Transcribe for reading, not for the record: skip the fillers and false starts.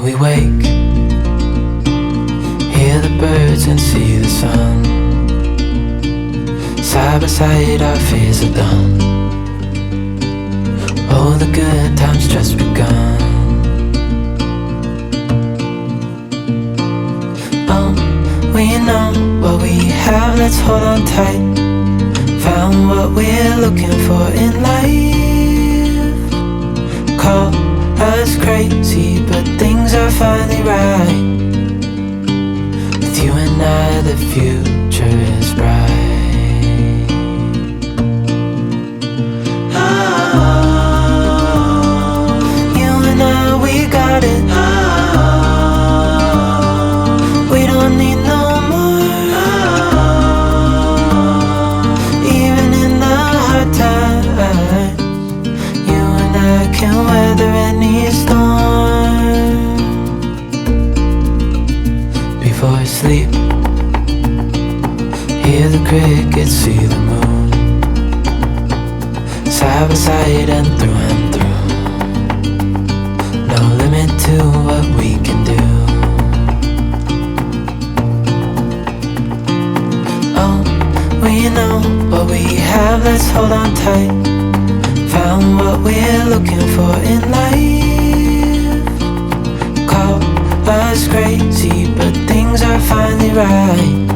we wake, hear the birds and see the sun. Side by side our fears are done. Oh, the good times just begun. We know what we have, let's hold on tight. Found what we're looking for in life. Call us crazy, but things are finally right. With you and I, the future is bright. Oh, you and I, we got it. Oh, we don't need no can weather any storm. Before I sleep, hear the crickets, see the moon. Side by side and through. No limit to what we can do. Oh, we know what we have, let's hold on tight. Found what we're looking for in life. Call us crazy, but things are finally right.